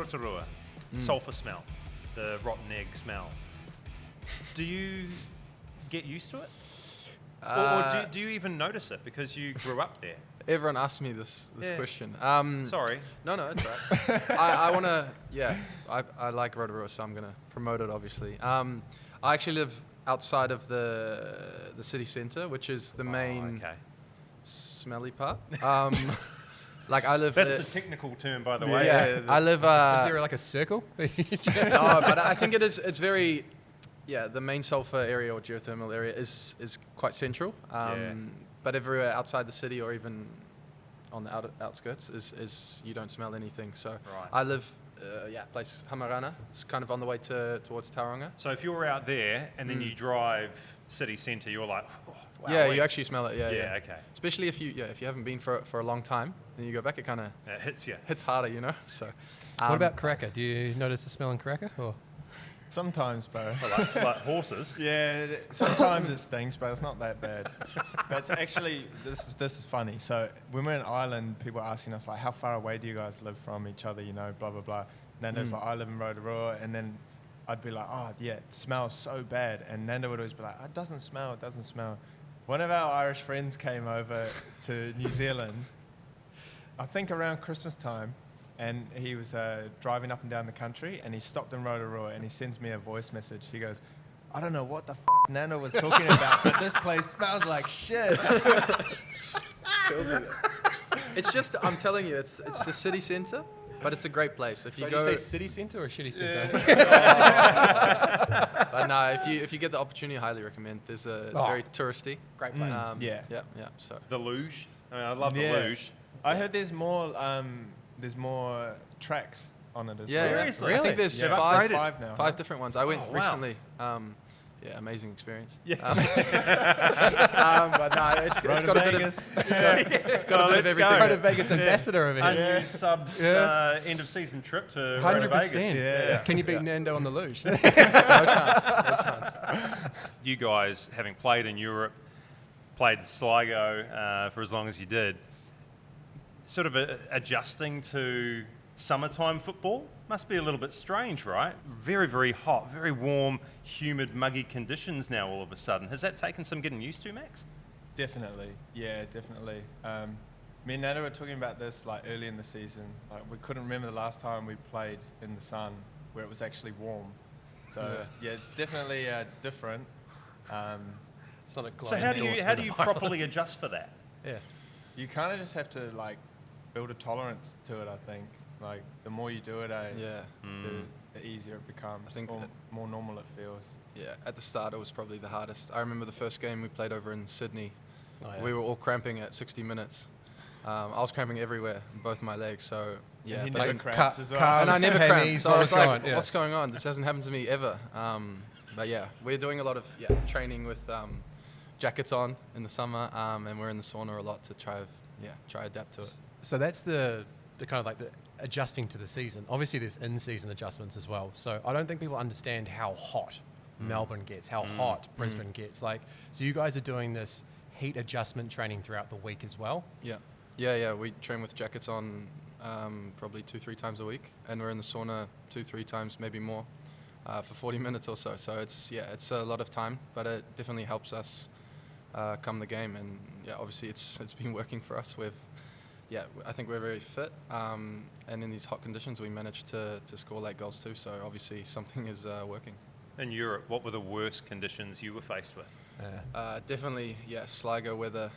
Rotorua, sulphur smell, the rotten egg smell. Do you get used to it? Or do you even notice it because you grew up there? Everyone asks me this question. Sorry. No, it's right. I want to, I like Rotorua, so I'm going to promote it, obviously. I actually live outside of the city centre, which is the main smelly part. Like I live. That's the technical term, by the way. Yeah, I live. Is there like a circle? No, but I think it is. It's very. Yeah, the main sulfur area or geothermal area is quite central. But everywhere outside the city or even on the outskirts is you don't smell anything. So I live. Place Hamarana. It's kind of on the way towards Tauranga. So if you're out there and then you drive city centre, you're like, oh, wow. Yeah, you actually smell it. Yeah, okay. Especially if you haven't been for a long time, then you go back, it kind of hits harder, you know. So, what about Karaka? Do you notice the smell in Karaka? Or sometimes, bro. like horses. Yeah, sometimes it stinks, but it's not that bad. But it's actually, this is funny. So when we're in Ireland, people are asking us like, how far away do you guys live from each other? You know, blah blah blah. Nando's like, I live in Rotorua, and then I'd be like, oh yeah, it smells so bad, and Nando would always be like, it doesn't smell. One of our Irish friends came over to New Zealand, I think around Christmas time. And he was driving up and down the country, and he stopped in Rotorua, and he sends me a voice message. He goes, I don't know what the Nando was talking about, but this place smells like shit. It's just, I'm telling you, it's the city centre, but it's a great place. If you go, you say city centre or shitty centre? But no, if you get the opportunity, I highly recommend. It's very touristy. Great place. Yeah. So the luge. I mean, I love the luge. I heard there's more tracks on it as well. Seriously? Really? I think there's five now. Five different ones. I went recently. Amazing experience. Yeah. But no, it's got a bit of. It's got a bit of everything. Go to Vegas ambassador over here. Unused Subs end of season trip to 100%. Vegas. Yeah. Can you beat Nando on the luge? No chance. You guys, having played in Europe, played Sligo for as long as you did, sort of adjusting to summertime football must be a little bit strange, right? Very, very hot, very warm, humid, muggy conditions now all of a sudden. Has that taken some getting used to, Max? Definitely. Yeah, definitely. Me and Nando were talking about this like early in the season. Like we couldn't remember the last time we played in the sun where it was actually warm. So yeah, it's definitely different. It's not a so how do you properly adjust for that? Yeah. You kind of just have to like build a tolerance to it, I think. Like the more you do it, the easier it becomes. I think more normal it feels. Yeah, at the start it was probably the hardest. I remember the first game we played over in Sydney. We were all cramping at 60 minutes. I was cramping everywhere, in both my legs. So yeah, and he but never cramps as well. And I never cramped. So I was like, on? what's going on? This hasn't happened to me ever. But yeah, we're doing a lot of training with jackets on in the summer, and we're in the sauna a lot to try adapt to it. So that's the kind of like the adjusting to the season. Obviously there's in-season adjustments as well. So I don't think people understand how hot Melbourne gets, how hot Brisbane gets. Like, so you guys are doing this heat adjustment training throughout the week as well? Yeah. We train with jackets on probably 2-3 times a week, and we're in the sauna 2-3 times, maybe more, for 40 minutes or so. So it's a lot of time, but it definitely helps us come the game. And obviously it's been working for us. I think we're very fit, and in these hot conditions we managed to score late goals too, so obviously something is working. In Europe, what were the worst conditions you were faced with? Definitely, Sligo weather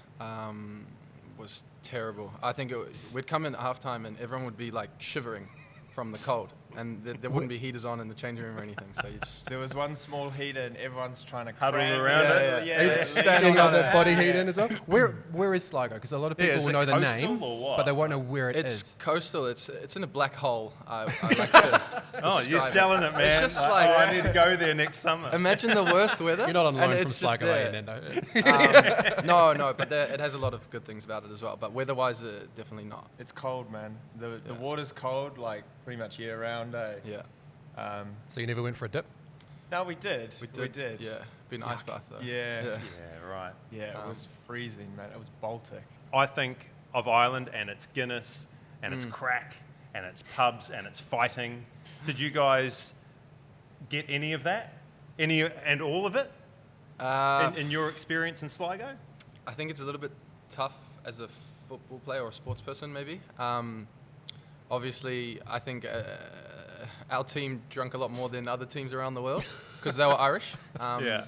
was terrible. I think we'd come in at halftime and everyone would be like shivering from the cold, and there wouldn't be heaters on in the changing room or anything, so you just... There was one small heater and everyone's trying to huddle around it. Yeah. Standing on the body heat in as well. Where is Sligo? Because a lot of people will know the name, but they won't know where it's coastal. It's in a black hole. I like to you're selling it, man. It's just like I need to go there next summer. Imagine the worst weather. You're not on loan from Sligo, are you, Nando? No, but it has a lot of good things about it as well. But weather-wise, definitely not. It's cold, man. The water's cold, like pretty much year round. Yeah. So you never went for a dip? No, we did. We did. Yeah. Been ice bath though. Yeah, right. Yeah, it was freezing, man. It was Baltic. I think of Ireland and its Guinness and its crack and it's pubs and it's fighting. Did you guys get any of that? Any and all of it in your experience in Sligo? I think it's a little bit tough as a football player or a sports person, maybe. Obviously, I think our team drank a lot more than other teams around the world because they were Irish. Yeah.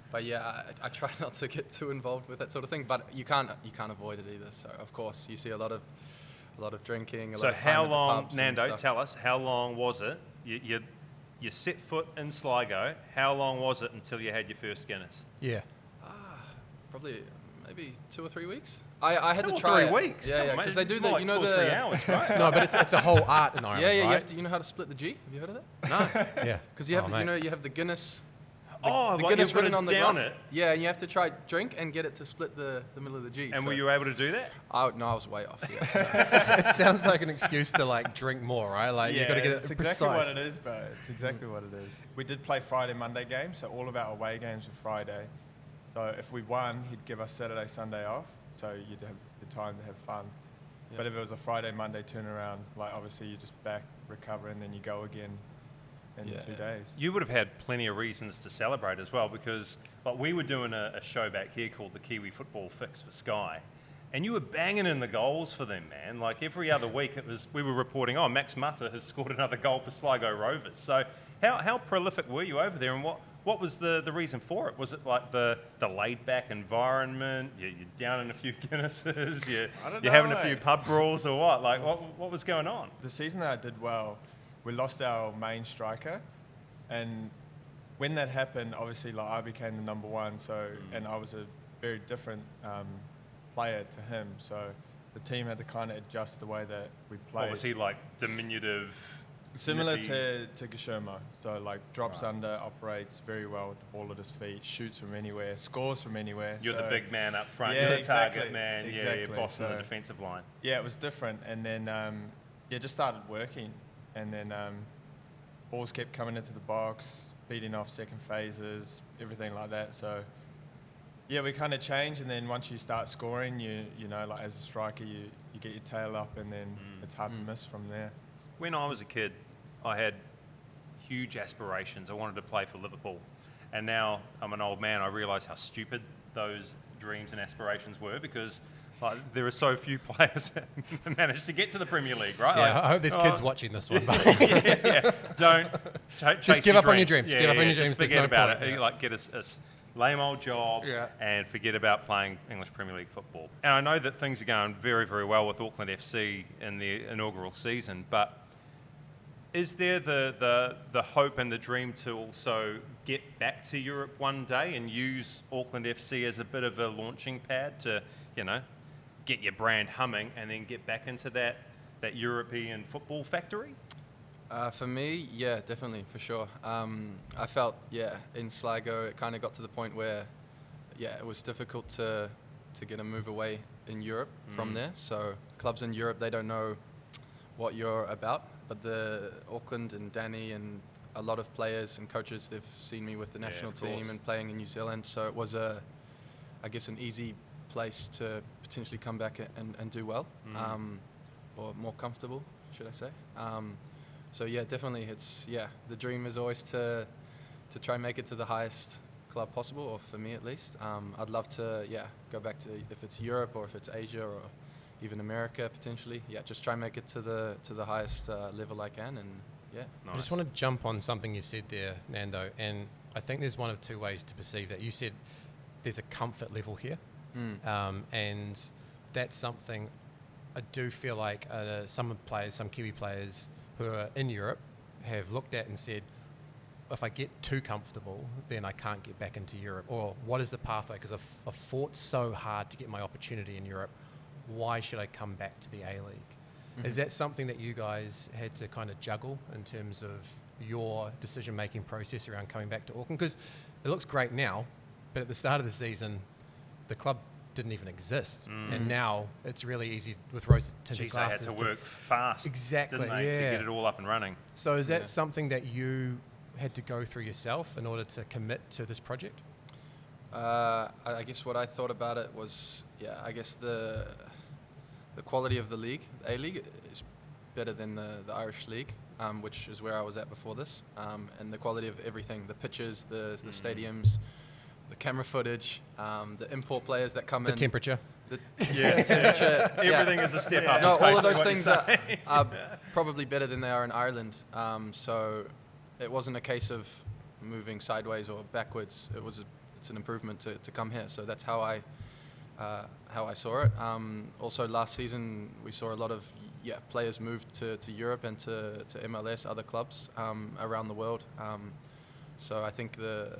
But yeah, I try not to get too involved with that sort of thing. But you can't avoid it either. So of course, you see a lot of drinking. So how long, Nando? Tell us, how long was it? You set foot in Sligo. How long was it until you had your first Guinness? Yeah. Probably maybe 2 or 3 weeks. I had 2 to or try 3 it. weeks. Yeah, because they do the like you know 2 or 3 the hours, right? No, but it's a whole art in Ireland, yeah. You right? have to know how to split the G. Have you heard of that? No. Yeah. Because you have mate. you have the Guinness. The like Guinness you've got written to on the down glass. it. Yeah, and you have to try drink and get it to split the middle of the G. And so were you able to do that? No, I was way off. Yeah. It sounds like an excuse to like drink more, right? Like Yeah, you've got to get it it's precise. exactly what it is, bro. It's exactly what it is. We did play Friday, Monday games, so all of our away games were Friday. So if we won, he'd give us Saturday, Sunday off, so you'd have the time to have fun. Yeah. But if it was a Friday, Monday turnaround, like obviously you just back, recover, and then you go again in 2 days. You would have had plenty of reasons to celebrate as well, because like we were doing a show back here called the Kiwi Football Fix for Sky, and you were banging in the goals for them, man. Like every other week, we were reporting, oh, Max Mutter has scored another goal for Sligo Rovers. So how prolific were you over there, and what was the reason for it? Was it like the laid back environment? You're down in a few Guinnesses, you're having a few pub brawls, or what? Like what was going on? The season that I did well, we lost our main striker, and when that happened, obviously like I became the number one. So and I was a very different player to him. So the team had to kind of adjust the way that we played. What was he like? Diminutive. Similar nippy? to Gishoma. So like drops under, operates very well with the ball at his feet, shoots from anywhere, scores from anywhere. You're so the big man up front. Yeah, You're the exactly, target man. exactly. Yeah, boss in the So- defensive line. Yeah, it was different. And then just started working, and then balls kept coming into the box, feeding off second phases, everything like that. So yeah, we kind of changed, and then once you start scoring, you know, like as a striker, you get your tail up, and then it's hard to miss from there. When I was a kid, I had huge aspirations. I wanted to play for Liverpool. And now I'm an old man, I realise how stupid those dreams and aspirations were, because like, there are so few players that manage to get to the Premier League, right? Yeah, Like, I hope there's kids watching this one. yeah. Don't chase Just give your up on your dreams. Yeah, Give up on your just dreams. There's forget no about point. it. Yeah. Like get a lame old job and forget about playing English Premier League football. And I know that things are going very, very well with Auckland FC in the inaugural season, but is there the hope and the dream to also get back to Europe one day and use Auckland FC as a bit of a launching pad to, you know, get your brand humming and then get back into that European football factory? For me, yeah, definitely, for sure. I felt, in Sligo, it kind of got to the point where, it was difficult to get a move away in Europe from there. So clubs in Europe, they don't know what you're about. But the Auckland and Danny and a lot of players and coaches, they've seen me with the national team and playing in New Zealand. So it was I guess, an easy place to potentially come back and do well, or more comfortable, should I say. So yeah, definitely, the dream is always to try and make it to the highest club possible, or for me at least. I'd love to, go back to, if it's Europe or if it's Asia or even America potentially. Just try and make it to the highest level I can, and Nice. I just want to jump on something you said there, Nando, and I think there's one of two ways to perceive that. You said there's a comfort level here, and that's something I do feel like some Kiwi players who are in Europe have looked at and said, if I get too comfortable, then I can't get back into Europe. Or what is the pathway? Because I've fought so hard to get my opportunity in Europe. Why should I come back to the A-League? Is that something that you guys had to kind of juggle in terms of your decision-making process around coming back to Auckland? Because it looks great now, but at the start of the season, the club didn't even exist. And now it's really easy with rose tinted Jeez, glasses. they had to work fast, Exactly, didn't they, to yeah. get it all up and running. So is that something that you had to go through yourself in order to commit to this project? I guess what I thought about it was, I guess the quality of the league, A-League, is better than the Irish League, which is where I was at before this, and the quality of everything, the pitches, the stadiums, the camera footage, the import players that come The in. temperature. The temperature. Everything is a step up. No, is all of basically those what things you're are, saying. are probably better than they are in Ireland. So it wasn't a case of moving sideways or backwards. It's an improvement to come here. So that's how I saw it. Also, last season we saw a lot of players move to Europe and to MLS, other clubs around the world. So I think the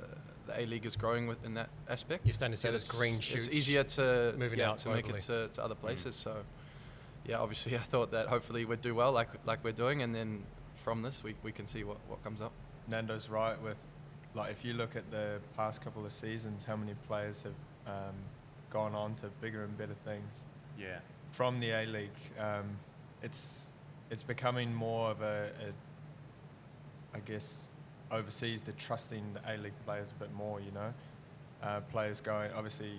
A-League is growing in that aspect. You're starting to see That those green shoots It's easier to moving out to make it globally. to other places. So obviously I thought that hopefully we'd do well like we're doing, and then from this we can see what comes up. Nando's right with, like, if you look at the past couple of seasons, how many players have gone on to bigger and better things Yeah. from the A-League. It's becoming more of a I guess overseas they're trusting the A-League players a bit more, you know. Players going, obviously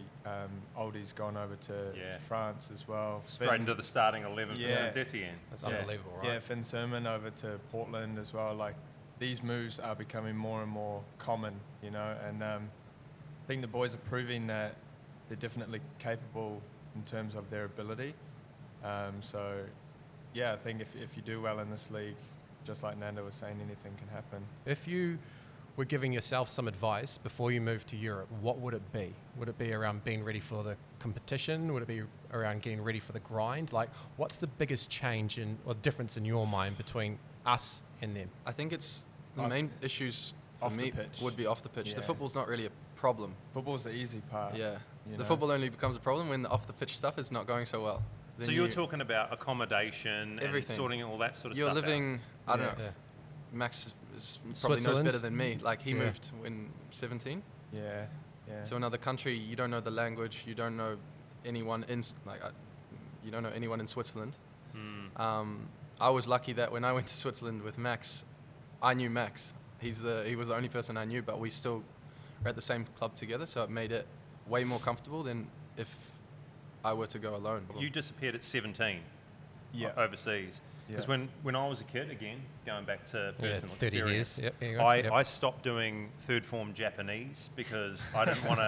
Oldie's gone over to France as well. Straight into the starting 11 for Yeah. Saint Etienne. That's Yeah. unbelievable, right? Yeah, Finn Sermon over to Portland as well. Like, these moves are becoming more and more common, you know, and I think the boys are proving that they're definitely capable in terms of their ability. So, yeah, I think if you do well in this league, just like Nando was saying, anything can happen. If you were giving yourself some advice before you moved to Europe, what would it be? Would it be around being ready for the competition? Would it be around getting ready for the grind? Like, what's the biggest change or difference in your mind between us and them? I think it's the main issues for off the me pitch. would be off the pitch. The Yeah. football's not really a problem. Football's the easy part. Yeah, you the know? football only becomes a problem when the off the pitch stuff is not going so well. So Then you're talking about accommodation and Everything. sorting all that sort of you're stuff living. I don't know. Yeah. Max probably knows Switzerland? better than me. Like he Yeah. moved when 17 Yeah, yeah. to another country. You don't know the language. You don't know anyone you don't know anyone in Switzerland. I was lucky that when I went to Switzerland with Max, I knew Max. He was the only person I knew, but we still were at the same club together, so it made it way more comfortable than if I were to go alone. You disappeared at 17 Yeah. overseas. Because Yeah. when I was a kid, again, going back to personal 30 experience, years. Yep, there you go. I, Yep. I stopped doing third form Japanese because I didn't want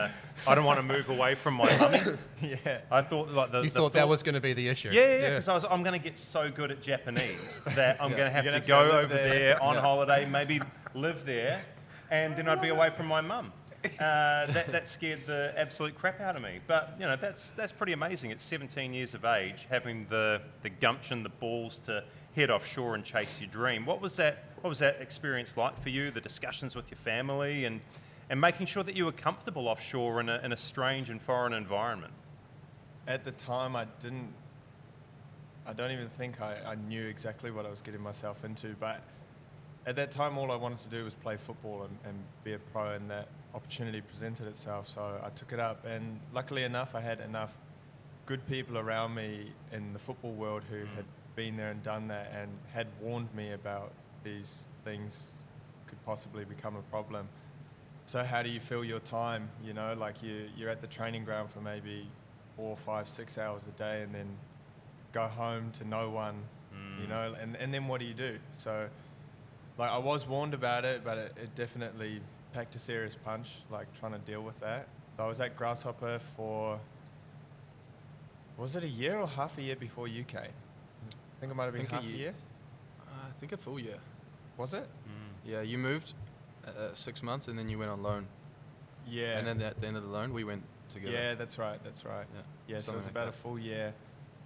to move away from my mummy. Yeah. I thought like You thought that was going to be the issue? Yeah, because I'm going to get so good at Japanese that I'm going to have You're to gonna go have to live over there. there on Yeah. holiday, maybe live there, and then I'd be away from my mum. That scared the absolute crap out of me. But you know, that's pretty amazing. At 17 years of age, having the gumption, the balls to head offshore and chase your dream. What was that experience like for you? The discussions with your family and making sure that you were comfortable offshore in a strange and foreign environment. At the time, I don't even think I knew exactly what I was getting myself into, but at that time, all I wanted to do was play football and be a pro, and that opportunity presented itself, so I took it up, and luckily enough, I had enough good people around me in the football world who had been there and done that and had warned me about these things could possibly become a problem. So how do you fill your time? You know, like you're at the training ground for maybe 4, 5, 6 hours a day and then go home to no one, you know, and then what do you do? So like I was warned about it, but it definitely packed a serious punch, like trying to deal with that. So I was at Grasshopper for, was it a year or half a year before UK? I think it might have been half a year. I think a full year. Was it? Yeah, you moved 6 months and then you went on loan. Yeah. And then at the end of the loan, we went together. Yeah, that's right. Yeah, so it was something like about that. a full year.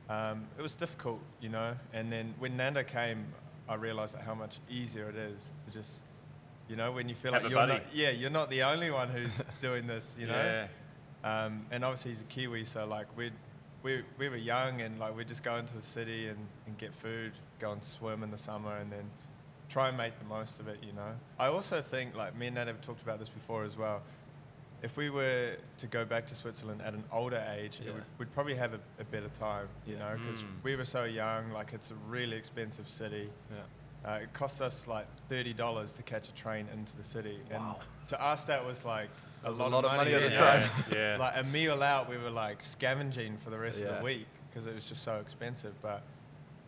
It was difficult, you know. And then when Nando came, I realised how much easier it is to just, you know, when you feel Have like a you're buddy. you're not the only one who's doing this, you know. Yeah. And obviously he's a Kiwi, so like we were young and like we'd just go into the city and get food, go and swim in the summer, and then try and make the most of it, you know. I also think, like me and Nat have talked about this before as well, if we were to go back to Switzerland at an older age, Yeah. we'd probably have a better time, you Yeah. know, because we were so young, like it's a really expensive city. Yeah. It cost us like $30 to catch a train into the city. And to us that was like That was a lot of money at the Yeah. time. Yeah. Like a meal out, we were like scavenging for the rest of Yeah. the week because it was just so expensive. But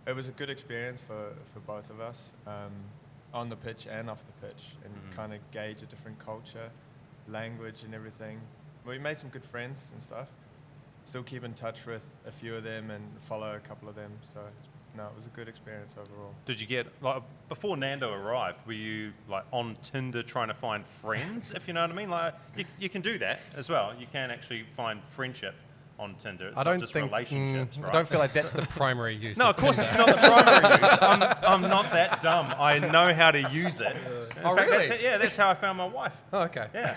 it was a good experience for both of us, on the pitch and off the pitch, and kind of gauge a different culture, language and everything. We made some good friends and stuff. Still keep in touch with a few of them and follow a couple of them. So no, it was a good experience overall. Did you get, like, before Nando arrived, were you like on Tinder trying to find friends, if you know what I mean? Like, you can do that as well. You can actually find friendship on Tinder. It's not just relationships, right? I don't feel like that's the primary use. No, of course it's not the primary use. I'm not that dumb. I know how to use it. Oh, fact, really? That's how I found my wife. Oh, okay. Yeah.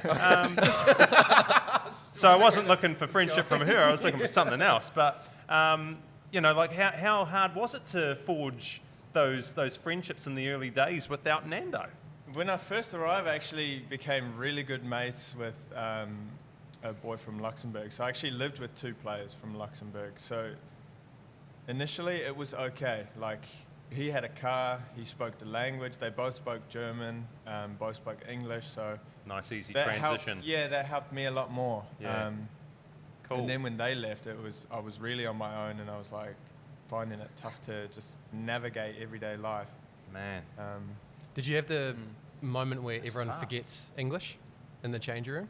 So I wasn't looking for friendship from her. I was looking for something else. But you know, like how hard was it to forge those friendships in the early days without Nando? When I first arrived, I actually became really good mates with a boy from Luxembourg. So I actually lived with 2 players from Luxembourg. So initially it was okay. Like, he had a car, he spoke the language, they both spoke German, both spoke English. So Nice, easy that transition. that helped me a lot more. Yeah. Cool. And then when they left, I was really on my own, and I was like finding it tough to just navigate everyday life. Man. Did you have the moment where That's everyone tough. forgets English in the change room?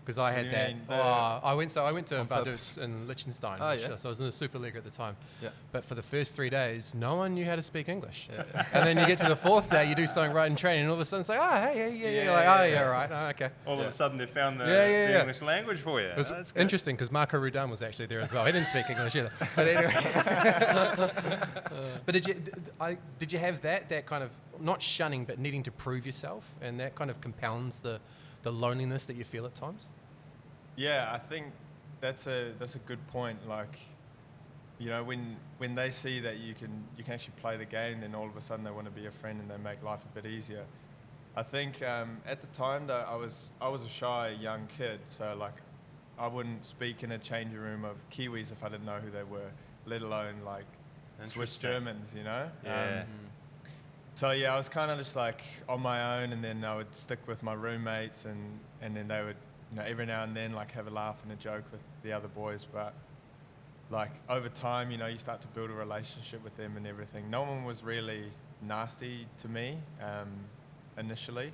Because I What had do you that. mean? I went to On Vaduz in Liechtenstein. Oh, which, yeah. So I was in the Super League at the time. Yeah. But for the first 3 days, no one knew how to speak English. Yeah. And then you get to the 4th day, you do something right in training, and all of a sudden it's like, oh, hey, yeah. You're like, oh, yeah, right. Oh, okay. All of Yeah. a sudden they found the, Yeah. the English language for you. It was That's good. interesting because Marco Rudan was actually there as well. He didn't speak English either. But anyway. But did you have that kind of, not shunning, but needing to prove yourself, and that kind of compounds the loneliness that you feel at times? Yeah, I think that's a good point. Like, you know, when they see that you can actually play the game, then all of a sudden they want to be a friend and they make life a bit easier. I think at the time though, I was a shy young kid, so like I wouldn't speak in a changing room of Kiwis if I didn't know who they were, let alone like Swiss Interesting. Germans, you know. Yeah. So yeah, I was kind of just like on my own, and then I would stick with my roommates, and then they would, you know, every now and then like have a laugh and a joke with the other boys. But like over time, you know, you start to build a relationship with them and everything. No one was really nasty to me initially,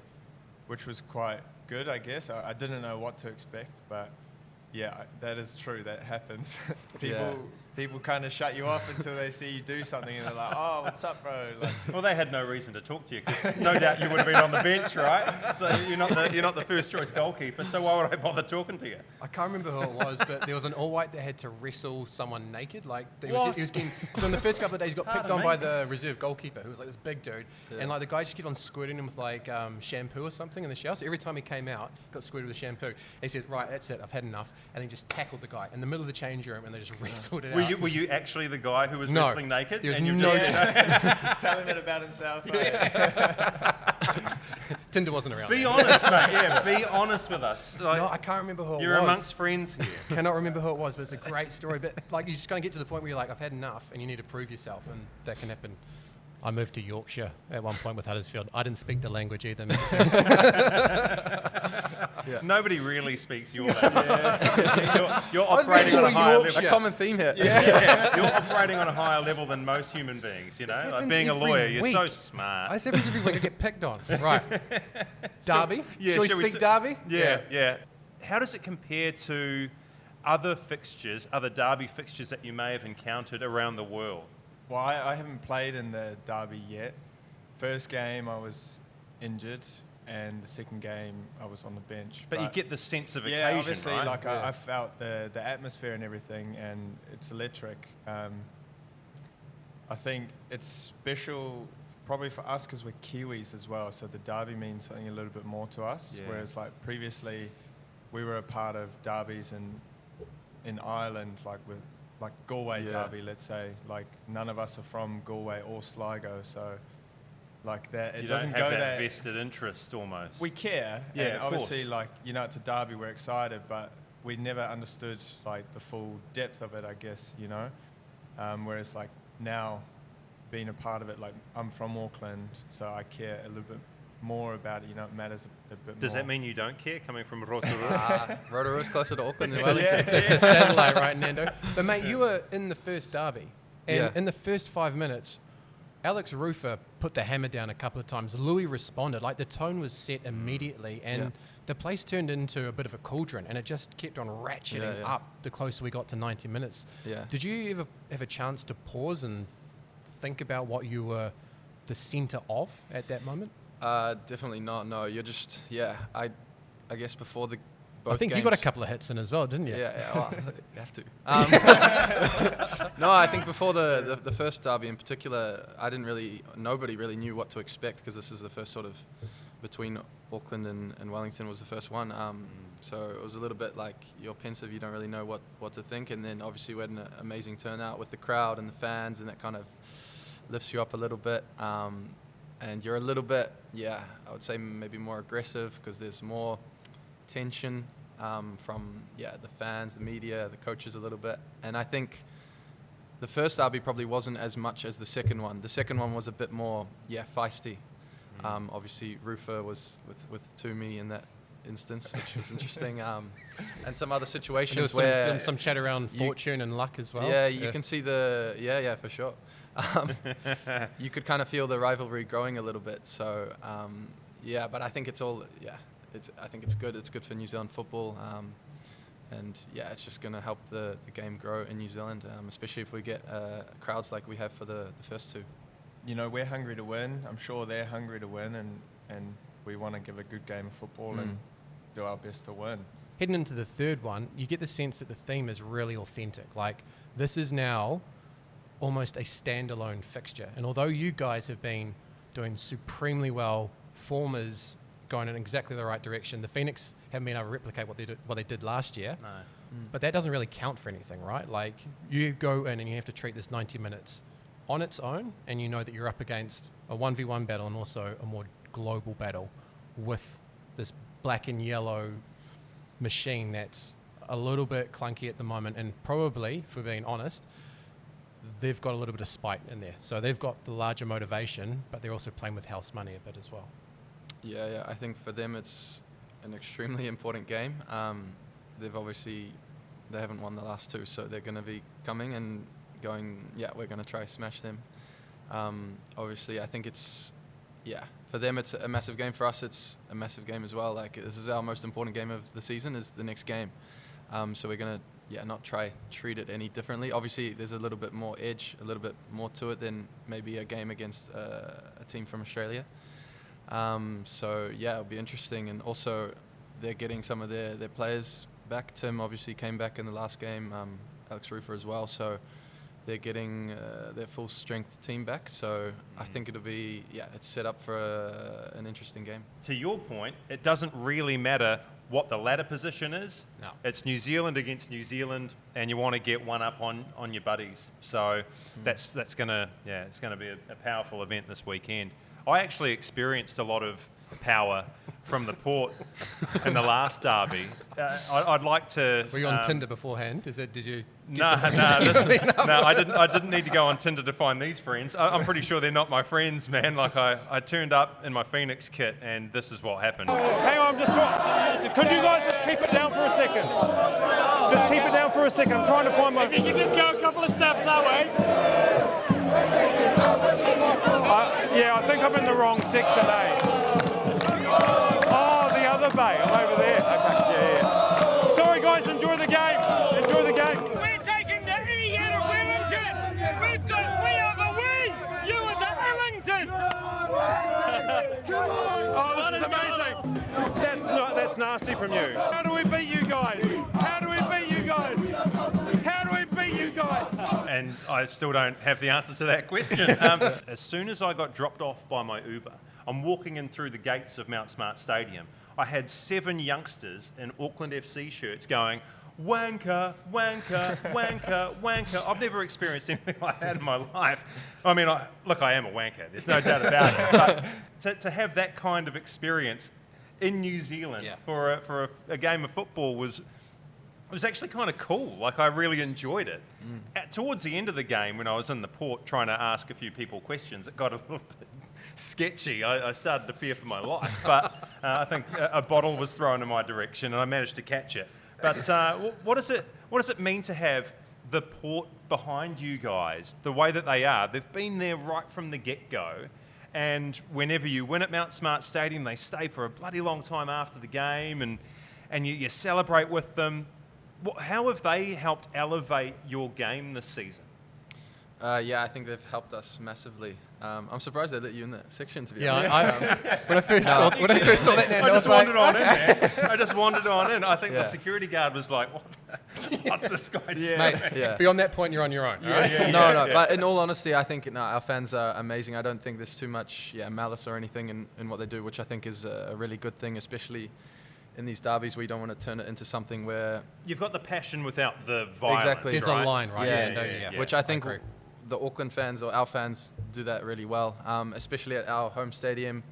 which was quite good, I guess. I didn't know what to expect, but yeah, that is true. That happens. People kind of shut you off until they see you do something, and they're like, "Oh, what's up, bro?" Like, Well, they had no reason to talk to you because no doubt you would have been on the bench, right? So you're not the first choice goalkeeper. So why would I bother talking to you? I can't remember who it was, but there was an all-white that had to wrestle someone naked. Like, he What? was getting, so in the first couple of days, he got It's picked harder, on by mate. the reserve goalkeeper, who was like this big dude. Yeah. And like the guy just kept on squirting him with like shampoo or something in the shower. So every time he came out, got squirted with shampoo. And he said, "Right, that's it. I've had enough." And then just tackled the guy in the middle of the change room, and they just wrestled it out. Were you actually the guy who was No. wrestling naked? There was and you no just, you know, tell him it about himself. Tinder wasn't around. be then. honest, mate. Yeah, be honest with us. Like, No, I can't remember who it you're was. amongst friends here. Cannot remember who it was, but it's a great story. But like, you just kind of get to the point where you're like, I've had enough, and you need to prove yourself, and that can happen. I moved to Yorkshire at one point with Huddersfield. I didn't speak the language either. Man. Nobody really speaks your language. You're operating on a mentioning higher Yorkshire. level. A common theme here. Yeah, you're operating on a higher level than most human beings. You know, like happens being a every lawyer, you're so week. smart. I said every week I get picked on. Right. Derby? Yeah, Shall we shall we speak t- Derby? Yeah. How does it compare to other fixtures, other derby fixtures that you may have encountered around the world? Well, I haven't played in the derby yet. First game I was injured, and the second game I was on the bench. But you get the sense of yeah, occasion, obviously, right? like Yeah. I felt the atmosphere and everything, and it's electric. I think it's special probably for us because we're Kiwis as well, so the derby means something a little bit more to us. Yeah. Whereas like previously, we were a part of derbies in Ireland, like with like Galway Yeah. derby, let's say. Like none of us are from Galway or Sligo, so like that it you doesn't don't have go that there. vested interest almost. We care, Yeah, and of obviously, course. like, you know, it's a derby, we're excited, but we never understood like the full depth of it, I guess, you know. Whereas like now, being a part of it, like I'm from Auckland, so I care a little bit more about it. You know, it matters a bit more. Does that mean you don't care coming from Rotorua? Rotorua's closer to Auckland than It's, Wellington. it's a satellite, right, Nando? But mate, you were in the first derby, And Yeah. in the first 5 minutes, Alex Rufer put the hammer down a couple of times. Louis responded. Like, the tone was set immediately, and Yeah. the place turned into a bit of a cauldron, and it just kept on ratcheting Yeah. up the closer we got to 90 minutes. Yeah. Did you ever have a chance to pause and think about what you were the centre of at that moment? Definitely not. No, you're just I guess before the both I think games, you got a couple of hits in as well, didn't you? Yeah, well, you have to. No, I think before the first derby in particular, nobody really knew what to expect, because this is the first sort of between Auckland and Wellington was the first one. So it was a little bit like you're pensive, you don't really know what to think. And then obviously we had an amazing turnout with the crowd and the fans, and that kind of lifts you up a little bit. And you're a little bit, I would say maybe more aggressive, because there's more tension from the fans, the media, the coaches a little bit. And I think the first derby probably wasn't as much as the second one. The second one was a bit more feisty. Obviously Rufer was with Toomey in that instance, which was interesting, and some other situations where some chat around fortune and luck as well. You can see the for sure. You could kind of feel the rivalry growing a little bit. So but I think it's all I think it's good. It's good for New Zealand football, and it's just going to help the game grow in New Zealand, especially if we get crowds like we have for the first two. You know, we're hungry to win. I'm sure they're hungry to win, and we want to give a good game of football and do our best to win. Heading into the third one, you get the sense that the theme is really authentic. Like, this is now almost a standalone fixture. And although you guys have been doing supremely well, form is going in exactly the right direction. The Phoenix haven't been able to replicate what they did last year. No. But that doesn't really count for anything, right? Like, you go in and you have to treat this 90 minutes on its own, and you know that you're up against a 1v1 battle and also a more global battle with this black and yellow machine that's a little bit clunky at the moment, and probably, for being honest, they've got a little bit of spite in there. So they've got the larger motivation, but they're also playing with house money a bit as well. Yeah, I think for them it's an extremely important game. They haven't won the last two, so they're going to be coming and going, we're going to try to smash them. Obviously, I think it's, for them it's a massive game. For us, it's a massive game as well. Like, this is our most important game of the season, is the next game. So we're going to, not try treat it any differently. Obviously, there's a little bit more edge, a little bit more to it than maybe a game against a team from Australia. So it'll be interesting. And also, they're getting some of their players back. Tim obviously came back in the last game, Alex Rufer as well. So they're getting their full strength team back. So I think it'll be, it's set up for an interesting game. To your point, it doesn't really matter what the ladder position is. No. It's New Zealand against New Zealand, and you want to get one up on your buddies. So that's gonna it's gonna be a powerful event this weekend. I actually experienced a lot of power from the port in the last derby. I'd like to. Were you on Tinder beforehand? Did you? No, I didn't need to go on Tinder to find these friends. I'm pretty sure they're not my friends, man. Like, I turned up in my Phoenix kit, and this is what happened. Hang on, could you guys just keep it down for a second? Just keep it down for a second. I'm trying to find my. If you can just go a couple of steps that way. I think I'm in the wrong section, Oh, the other bay. I'm over there. Okay, Sorry, guys. Enjoy the game. Enjoy the game. We're taking the E out of Wellington. We are the we. You are the Ellington. Oh, this is amazing. That's nasty from you. How do we beat you guys? How do we beat you guys? How do we beat you guys? And I still don't have the answer to that question. As soon as I got dropped off by my Uber, I'm walking in through the gates of Mount Smart Stadium. I had 7 youngsters in Auckland FC shirts going, wanker, wanker, wanker, wanker. I've never experienced anything like that in my life. I mean, I am a wanker. There's no doubt about it. But to have that kind of experience in New Zealand for a game of football was actually kind of cool. Like, I really enjoyed it. Towards the end of the game, when I was in the port trying to ask a few people questions, it got a little bit sketchy. I started to fear for my life. But I think a bottle was thrown in my direction, and I managed to catch it. But what does it mean to have the port behind you guys, the way that they are, they've been there right from the get-go. And whenever you win at Mount Smart Stadium, they stay for a bloody long time after the game, and you celebrate with them. How have they helped elevate your game this season? Yeah, I think they've helped us massively. I'm surprised they let you in that section, to be Yeah, honest. when I first saw that, Nando, I just was like, wandered on in, man. I just wandered on in. I think Yeah. the security guard was like, what's this guy doing? mate, Yeah. beyond that point, you're on your own. all right? No, but in all honesty, I think our fans are amazing. I don't think there's too much malice or anything in what they do, which I think is a really good thing, especially in these derbies. We don't want to turn it into something where... You've got the passion without the violence, Exactly. There's right? a line, right? Yeah. Which I think agree. the Auckland fans or our fans do that really well, especially at our home stadium.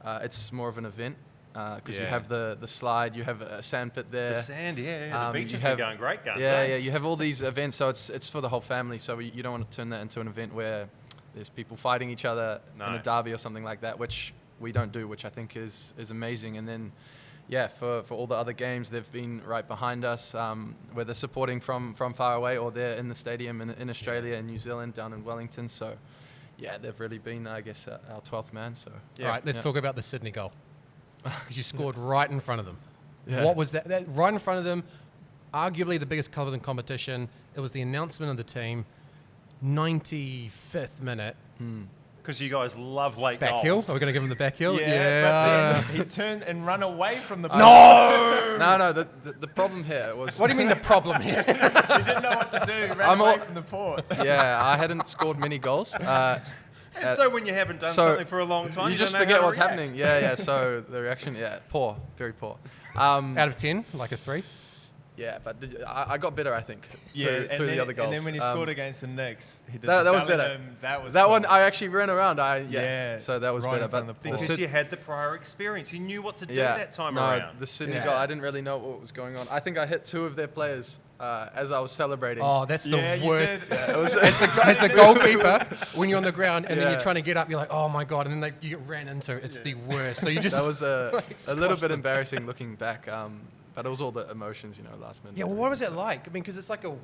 It's more of an event because you Yeah. have the slide, you have a sand pit there. The sand, the beach you has have- been going great, guns. Yeah, you have all these events, so it's for the whole family. So you don't want to turn that into an event where there's people fighting each other in No. a derby or something like that, which we don't do, which I think is amazing. And then, for all the other games, they've been right behind us, whether supporting from far away or they're in the stadium in Australia and New Zealand, down in Wellington. So, they've really been, I guess, our 12th man. So, All right, let's talk about the Sydney goal. Because you scored right in front of them. Yeah. What was that? Right in front of them, arguably the biggest club in the competition. It was the announcement of the team, 95th minute. Because you guys love late Back heel? goals. Are we going to give him the back heel? But then he turned and run away from the ball. No. The problem here was. What do you mean the problem here? He didn't know what to do. Ran away from the port. I hadn't scored many goals. And so when you haven't done something for a long time, you don't just know how forget to what's react. happening. Yeah. So the reaction, poor, very poor. Out of 10, like a 3? Yeah, but I got better, I think. Through the other goals. And then when he scored against the Knicks, he did that the was better. Bellingham, That was that cool. one I actually ran around. So that was right better. in front of But the port. Because you had the prior experience. You knew what to do that time no, around. the Sydney Yeah. goal, I didn't really know what was going on. I think I hit 2 of their players as I was celebrating. Oh, that's the Yeah, you worst. did. It was, As the goalkeeper, when you're on the ground and then Yeah. you're trying to get up, you're like, oh my God. And then you get ran into. It's the worst. So you just. that was a little squashed bit them. embarrassing looking back. But it was all the emotions, last minute. Yeah, well, what was it like? I mean, because it's like a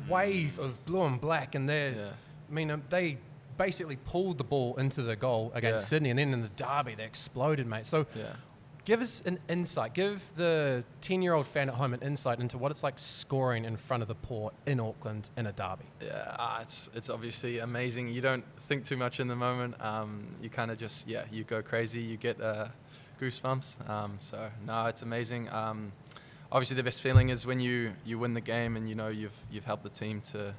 wave of blue and black, and they're. Yeah. I mean, they basically pulled the ball into the goal against Yeah. Sydney, and then in the derby, they exploded, mate. So, give us an insight. Give the 10-year-old fan at home an insight into what it's like scoring in front of the Port in Auckland in a derby. Yeah, it's obviously amazing. You don't think too much in the moment. You kind of just you go crazy. You get goosebumps. So no, it's amazing. Obviously, the best feeling is when you win the game and you've helped the team to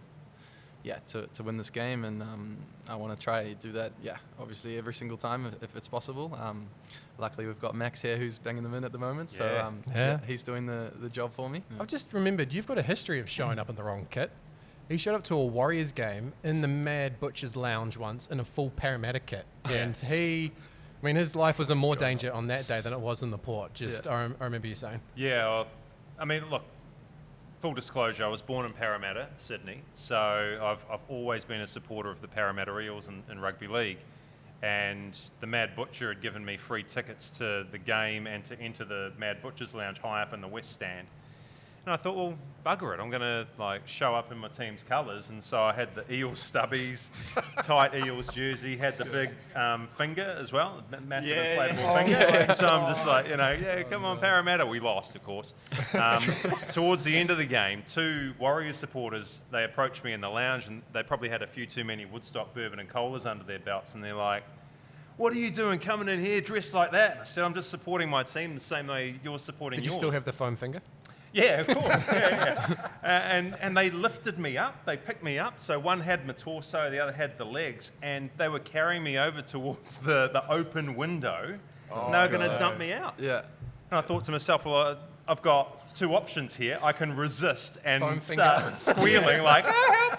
win this game, and I want to try to do that. Obviously every single time if it's possible. Luckily, we've got Max here who's banging them in at the moment, so he's doing the job for me. I've just remembered you've got a history of showing up in the wrong kit. He showed up to a Warriors game in the Mad Butcher's Lounge once in a full Parramatta kit, and his life was in more danger on that day than it was in the Port. I remember you saying. Yeah, well, I mean, look, full disclosure, I was born in Parramatta, Sydney, so I've always been a supporter of the Parramatta Eels in rugby league, and the Mad Butcher had given me free tickets to the game and to enter the Mad Butcher's Lounge high up in the West Stand. And I thought, well, bugger it, I'm going to show up in my team's colours. And so I had the Eels stubbies, tight Eels jersey, had the big finger as well, massive inflatable finger. So I'm just come on, Parramatta. We lost, of course. Towards the end of the game, 2 Warriors supporters, they approached me in the lounge, and they probably had a few too many Woodstock bourbon and colas under their belts, and they're like, what are you doing coming in here dressed like that? And I said, I'm just supporting my team the same way you're supporting yours. Did you still have the foam finger? Yeah, of course. And they lifted me up. They picked me up. So one had my torso, the other had the legs, and they were carrying me over towards the open window. And they were going to dump me out. Yeah. And I thought to myself, well, I've got 2 options here. I can resist Foam and finger. start squealing like, oh, help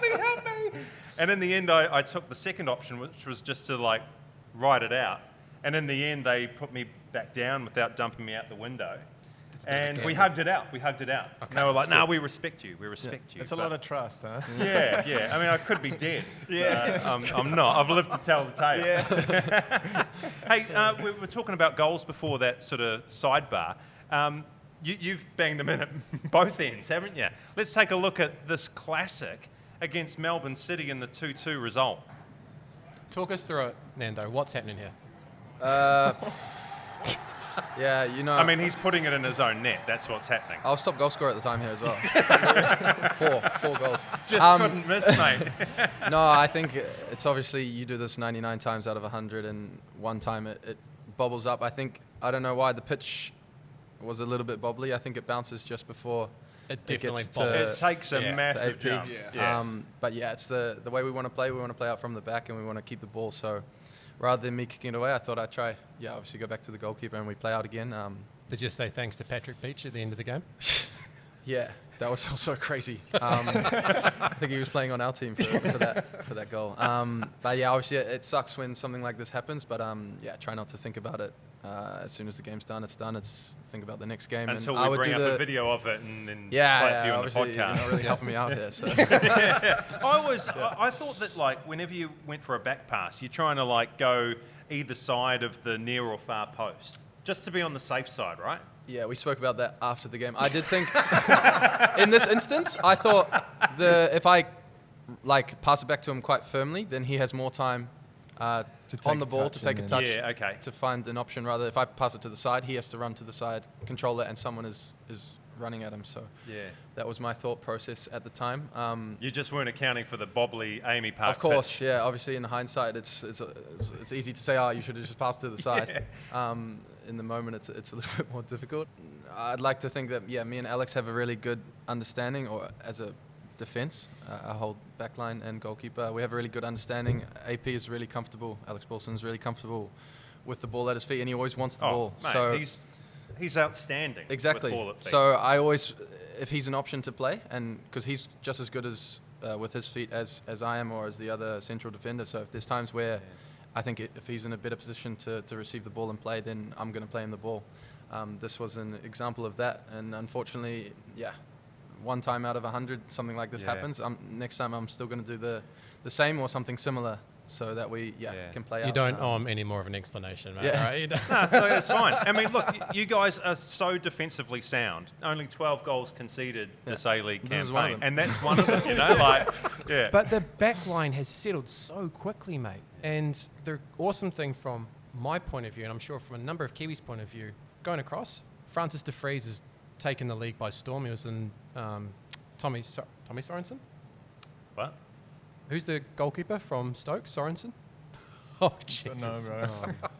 me. And in the end, I took the second option, which was just to ride it out. And in the end, they put me back down without dumping me out the window. And we hugged it out. Okay, and they were like, no, we respect you. We respect you. It's a lot of trust, huh? Yeah. I mean, I could be dead. I'm not. I've lived to tell the tale. Yeah. Hey, we were talking about goals before that sort of sidebar. You've banged them in at both ends, haven't you? Let's take a look at this classic against Melbourne City in the 2-2 result. Talk us through it, Nando. What's happening here? Yeah, you know. I mean, he's putting it in his own net. That's what's happening. I was top goal scorer at the time here as well. four goals. Just couldn't miss, mate. No, I think it's obviously you do this 99 times out of 100, and one time it bobbles up. I don't know why the pitch was a little bit bobbly. I think it bounces just before It definitely gets bobbles. It takes a Yeah. massive to AP. jump. Yeah. But yeah, it's the way we want to play. We want to play out from the back, and we want to keep the ball. So rather than me kicking it away, I thought I'd try. Yeah, obviously go back to the goalkeeper and we play out again. Did you say thanks to Patrick Beach at the end of the game? Yeah, that was also crazy. I think he was playing on our team for that goal. But yeah, obviously it sucks when something like this happens. But yeah, try not to think about it. As soon as the game's done, it's done. It's think about the next game. Until and I we would bring do up a video of it and then play it yeah, for you on the obviously podcast. you're not really helping me out here. So. I thought that like whenever you went for a back pass, you're trying to like go either side of the near or far post, just to be on the safe side, right? Yeah, we spoke about that after the game. I did think, in this instance, I thought if I like pass it back to him quite firmly, then he has more time on the ball to take a touch, Yeah, okay. to find an option. Rather, if I pass it to the side, he has to run to the side, control it, and someone is running at him. So Yeah. that was my thought process at the time. You just weren't accounting for the bobbly Amy Park Of course, pitch. yeah. Obviously, in hindsight, it's easy to say, oh, you should have just passed to the side. In the moment, it's a little bit more difficult. I'd like to think that, yeah, me and Alex have a really good understanding, or as a defense, a whole backline and goalkeeper, we have a really good understanding. AP is really comfortable. Alex Paulson is really comfortable with the ball at his feet, and he always wants the ball. Mate, So he's outstanding. exactly. With ball at feet. So I always, if he's an option to play, and because he's just as good as with his feet as I am, or as the other central defender. So if there's times where I think if he's in a better position to receive the ball and play, then I'm going to play him the ball. This was an example of that, and unfortunately, yeah, one time out of 100, something like this happens. Next time, I'm still going to do the same or something similar, so that we can play out. You don't owe him any more of an explanation, mate, Yeah. right? No, that's fine. I mean, look, you guys are so defensively sound. Only 12 goals conceded this A-League This is one of campaign, them. and that's one of them. You know, like, yeah. But the back line has settled so quickly, mate. And the awesome thing from my point of view, and I'm sure from a number of Kiwis' point of view, going across, Francis de Vries has taken the league by storm. He was in Tommy Sorensen? What? Who's the goalkeeper from Stoke? Sorensen? Oh, Jesus. No, bro.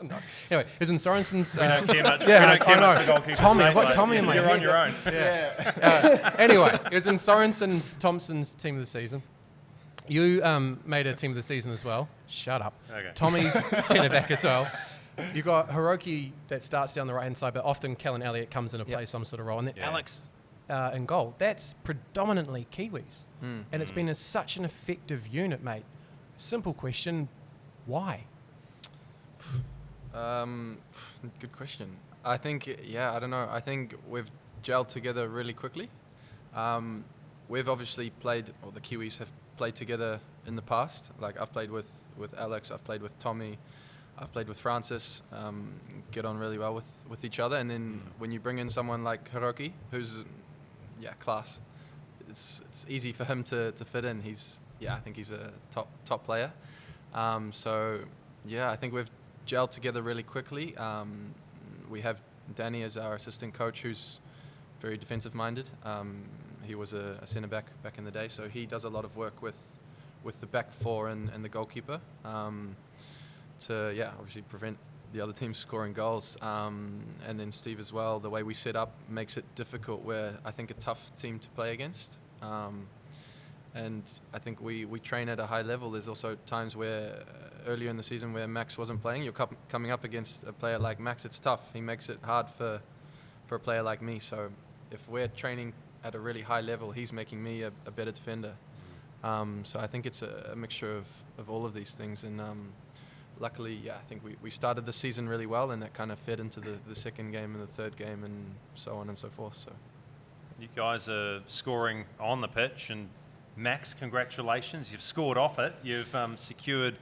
No. Anyway, he was in Sorensen's... We don't care much. yeah, we don't care I much know. for goalkeepers. Tommy, I've mate, got like, Tommy in my You're head. on your own. Anyway, it was in Sorensen Thompson's team of the season. You made a team of the season as well. Shut up. Okay. Tommy's centre back as well. You got Hiroki that starts down the right hand side, but often Kellen Elliott comes in and plays some sort of role, and then Yeah. Alex in goal. That's predominantly Kiwis, and it's been such an effective unit, mate. Simple question: why? Good question. I think, I don't know. I think we've gelled together really quickly. We've obviously played, or the Kiwis have played together in the past. Like I've played with Alex, I've played with Tommy, I've played with Francis. Get on really well with each other. And then when you bring in someone like Hiroki, who's class, it's easy for him to fit in. I think he's a top player. I think we've gelled together really quickly. We have Danny as our assistant coach, who's very defensive minded. He was a centre back in the day, so he does a lot of work with the back four and the goalkeeper to obviously prevent the other team scoring goals. And then Steve as well. The way we set up makes it difficult. We're, I think, a tough team to play against. And I think we train at a high level. There's also times where earlier in the season where Max wasn't playing, you're coming up against a player like Max. It's tough. He makes it hard for a player like me. So if we're training at a really high level, he's making me a better defender. So I think it's a mixture of all of these things. And luckily, I think we started the season really well, and that kind of fed into the second game and the third game and so on and so forth. So You guys are scoring on the pitch, and Max, congratulations. You've scored off it. You've secured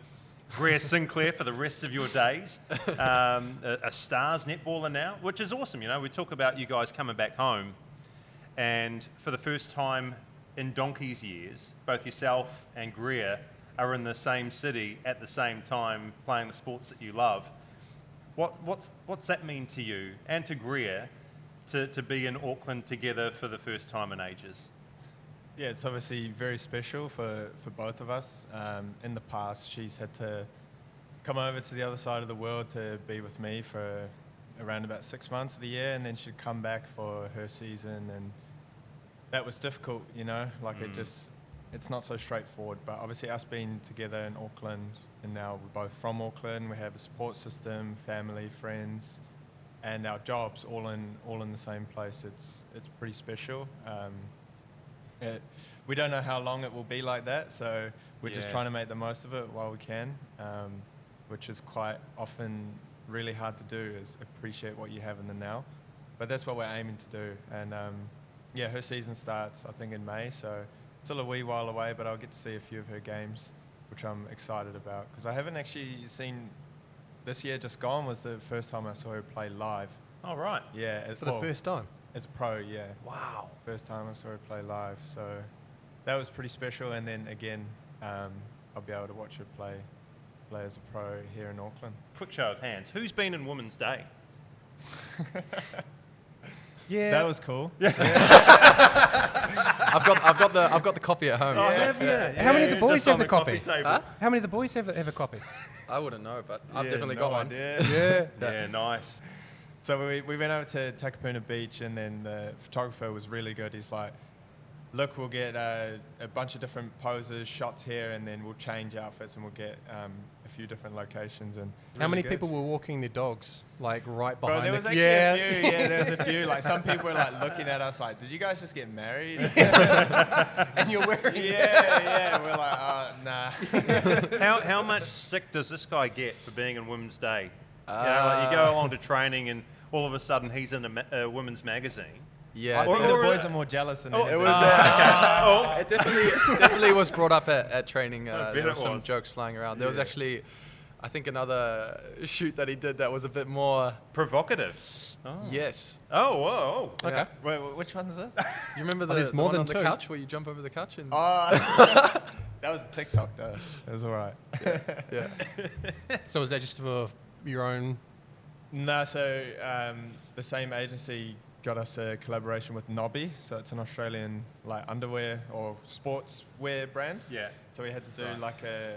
Greer Sinclair for the rest of your days. A Stars netballer now, which is awesome. You know, we talk about you guys coming back home, and for the first time in donkey's years, both yourself and Greer are in the same city at the same time playing the sports that you love. What's that mean to you and to Greer to be in Auckland together for the first time in ages? Yeah, it's obviously very special for both of us. In the past, she's had to come over to the other side of the world to be with me for around about 6 months of the year, and then she'd come back for her season, and that was difficult, you know, like it's not so straightforward. But obviously us being together in Auckland, and now we're both from Auckland, we have a support system, family, friends, and our jobs all in the same place. It's pretty special. We don't know how long it will be like that, so we're just trying to make the most of it while we can, which is quite often really hard to do, is appreciate what you have in the now. But that's what we're aiming to do. And yeah, her season starts, I think, in May, so it's still a wee while away, but I'll get to see a few of her games, which I'm excited about, because I haven't actually seen, this year just gone was the first time I saw her play live. Oh, right. Yeah. For the first time? As a pro, yeah. Wow. First time I saw her play live, so that was pretty special. And then again, I'll be able to watch her play as a pro here in Auckland. Quick show of hands. Who's been in Women's Day? Yeah. That was cool. I've got the copy at home. Oh, so- have you? How many of the boys Just have on the the copy? table. Huh? How many of the boys have a copy? I wouldn't know, but I've Yeah, definitely no got one. idea. Yeah, nice. So we went over to Takapuna Beach, and then the photographer was really good. He's like, look, we'll get a bunch of different poses, shots here, and then we'll change outfits, and we'll get a few different locations. And How many really good. people were walking their dogs, like right Bro, behind there was the... actually a few. Yeah, there was a few. Like, some people were like looking at us like, did you guys just get married? And you're wearing... Yeah. We're like, nah. How much stick does this guy get for being in Women's Day? You know, like you go along to training and all of a sudden he's in a women's magazine. Yeah, I think the boys are more jealous than anything. it was. It definitely was brought up at training. bet There it were some was. jokes flying around. There was actually, I think, another shoot that he did that was a bit more. Provocative. Oh. Yes. Oh, whoa. Okay. Yeah. Wait, which one is this? You remember there's the more one than on the two. couch where you jump over the couch and That was a TikTok though. It was alright. yeah. So was that just for your own... No, so the same agency got us a collaboration with Nobby, so it's an Australian like underwear or sportswear brand. Yeah. So we had to do like a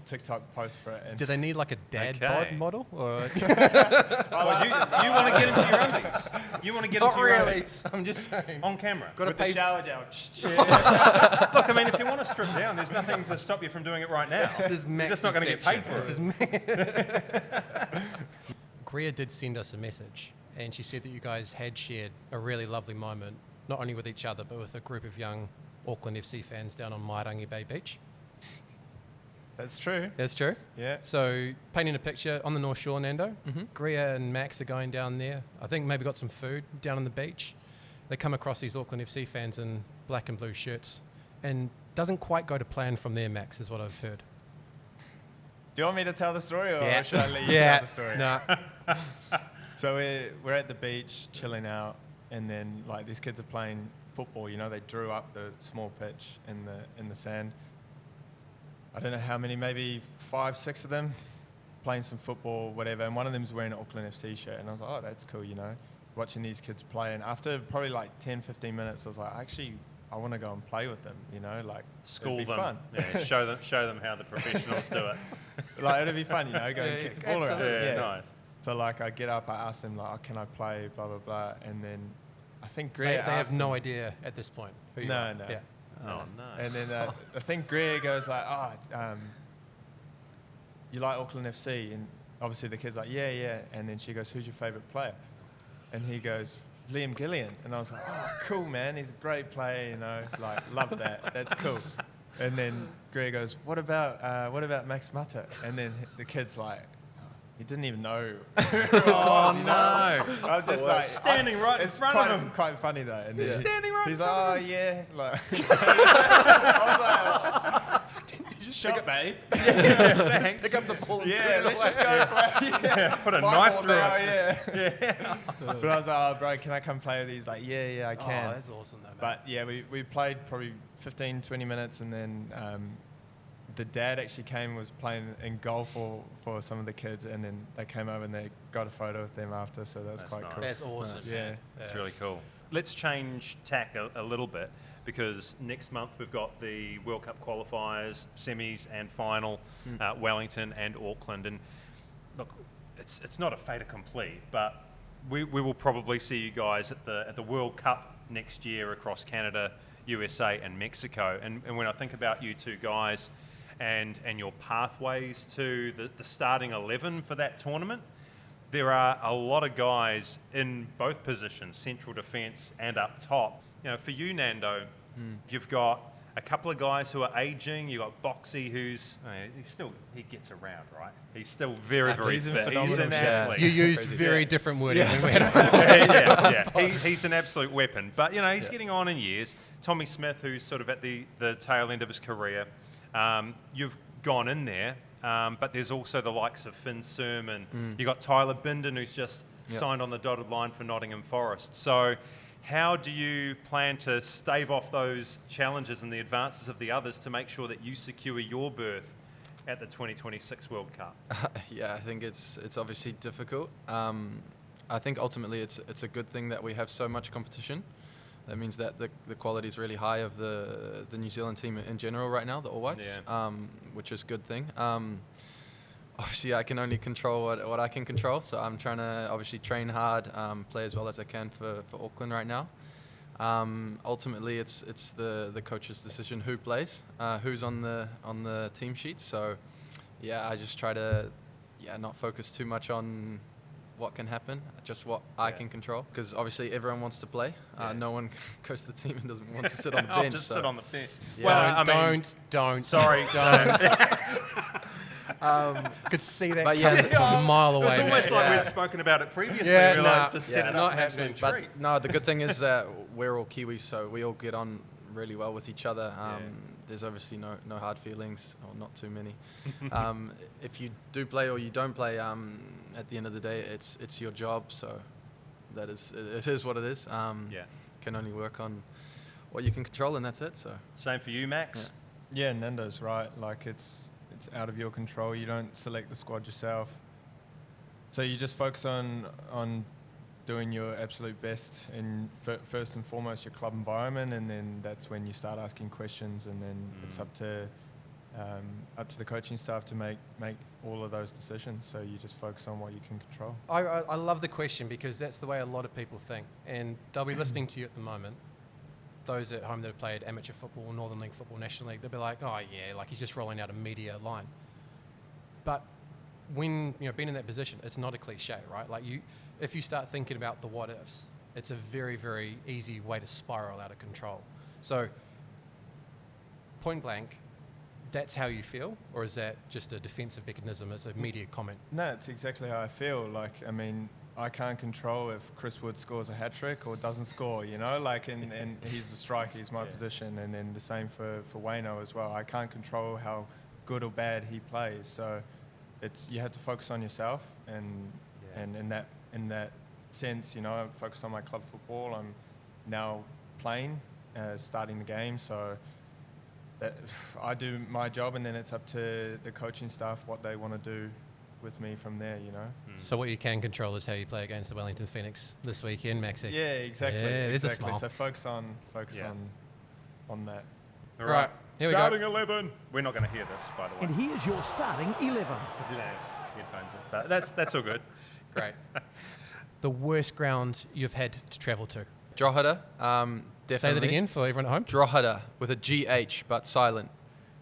TikTok post for it. And Do they need like a dad Okay. bod model? Or... Well, you want to get into your undies. You want to get into your undies. I'm just saying. On camera. with the shower gel. Look, I mean, if you want to strip down, there's nothing to stop you from doing it right now. This is You're just not going to get paid for it. Greer did send us a message, and she said that you guys had shared a really lovely moment, not only with each other, but with a group of young Auckland FC fans down on Mairangi Bay Beach. That's true. That's true. Yeah. So, painting a picture on the North Shore, Nando. Greer and Max are going down there. I think maybe got some food down on the beach. They come across these Auckland FC fans in black and blue shirts, and doesn't quite go to plan from there, Max, is what I've heard. Do you want me to tell the story, or Yeah. should I let you tell the story? No. So we're at the beach chilling out, and then like these kids are playing football. You know, they drew up the small pitch in the sand. I don't know how many, maybe 5, 6 of them playing some football, whatever. And one of them's wearing an Auckland FC shirt, and I was like, oh, that's cool, you know, watching these kids play. And after probably like 10, 15 minutes, I was like, actually, I want to go and play with them, you know, like School it'd be them. fun. Yeah, show them how the professionals do it. Like it'd be fun, you know, go and kick the ball around. Yeah, nice. So like I get up, I ask them like, oh, can I play, blah blah blah, and then I think They, Greer they have asked no them- idea at this point who you No, are. no. Yeah. Oh, no. And then I think Greer goes like, you like Auckland FC? And obviously the kid's like, yeah. And then she goes, who's your favourite player? And he goes, Liam Gillian. And I was like, oh, cool, man. He's a great player, you know, like, love that. That's cool. And then Greer goes, what about Max Mata? And then the kid's like, he didn't even know. Oh, no. I was just like, Standing right in it's front quite, of him. quite funny though. And He's standing right in He's front like, of oh him. yeah. Like, I was like, shot, babe. Pick up the ball. And Yeah, let's just go play. Yeah. Put a My knife ball through now, it. Yeah. But I was like, oh, bro, can I come play with you? He's like, yeah, I can. Oh, that's awesome, though, man. But yeah, we played probably 15, 20 minutes, and then the dad actually came and was playing in goal for some of the kids, and then they came over and they got a photo with them after, so that was That's quite nice. cool. That's awesome. Yeah. It's really cool. Let's change tack a little bit, because next month we've got the World Cup qualifiers, semis and final, Wellington and Auckland. And look, it's not a fait accompli, but we will probably see you guys at the World Cup next year across Canada, USA and Mexico. And when I think about you two guys and your pathways to the starting 11 for that tournament, there are a lot of guys in both positions, central defence and up top. You know, for you, Nando, you've got a couple of guys who are aging. You've got Boxy, who's he gets around, right? He's still very He's in fit. He's phenomenal an shape. athlete. You used Crazy. very different wording when we had He's an absolute weapon. But, you know, he's getting on in years. Tommy Smith, who's sort of at the tail end of his career, you've gone in there, but there's also the likes of Finn Sermon. You've got Tyler Binden, who's just signed on the dotted line for Nottingham Forest. So how do you plan to stave off those challenges and the advances of the others to make sure that you secure your berth at the 2026 World Cup? Yeah, I think it's obviously difficult. I think ultimately it's a good thing that we have so much competition. That means that the quality is really high of the New Zealand team in general right now, the All Whites, which is a good thing. Obviously, I can only control what I can control, so I'm trying to obviously train hard, play as well as I can for Auckland right now. Ultimately, it's the coach's decision who plays, who's on the team sheet. So, yeah, I just try to not focus too much on what can happen, just what I can control. Because obviously everyone wants to play. No one goes to the team and doesn't want to sit on the bench. I'll just sit on the bench. Yeah. Well, Don't. Sorry, Could see that But coming yeah, from a mile away. It's almost man. like Yeah. we'd spoken about it previously. Yeah, We're nah, like, just set it not up, happening. absolute treat. But no, the good thing is that we're all Kiwis, so we all get on really well with each other. There's obviously no hard feelings, or not too many. If you do play or you don't play, at the end of the day, it's your job. So it is what it is. Can only work on what you can control, and that's it. So Same for you, Max. Yeah, Nando's right. Like it's out of your control. You don't select the squad yourself. So you just focus on doing your absolute best in first and foremost your club environment, and then that's when you start asking questions, and then it's up to the coaching staff to make all of those decisions. So you just focus on what you can control. I love the question, because that's the way a lot of people think, and they'll be listening to you at the moment. Those at home that have played amateur football, Northern League football, National League, they'll be like, oh yeah, like he's just rolling out a media line. But when being in that position, it's not a cliche, right? Like if you start thinking about the what ifs, it's a very, very easy way to spiral out of control. So point blank, that's how you feel, or is that just a defensive mechanism? It's a media comment. No, it's exactly how I feel. Like, I mean, I can't control if Chris Wood scores a hat trick or doesn't score, like, and he's the striker, he's my position, and then the same for Wayno as well. I can't control how good or bad he plays, so you have to focus on yourself, and in that sense, I focus on my club football. I'm now playing, starting the game, so that I do my job, and then it's up to the coaching staff what they want to do with me from there, So what you can control is how you play against the Wellington Phoenix this weekend, Maxie. Yeah, exactly. Yeah, there's a exactly. smile. So focus on that. All Right, here we go. Starting 11. We're not going to hear this, by the way, And here's your starting 11. because you don't have headphones in. But that's all good. Great. The worst ground you've had to travel to? Drogheda, definitely. Say that again for everyone at home. Drogheda with a GH but silent.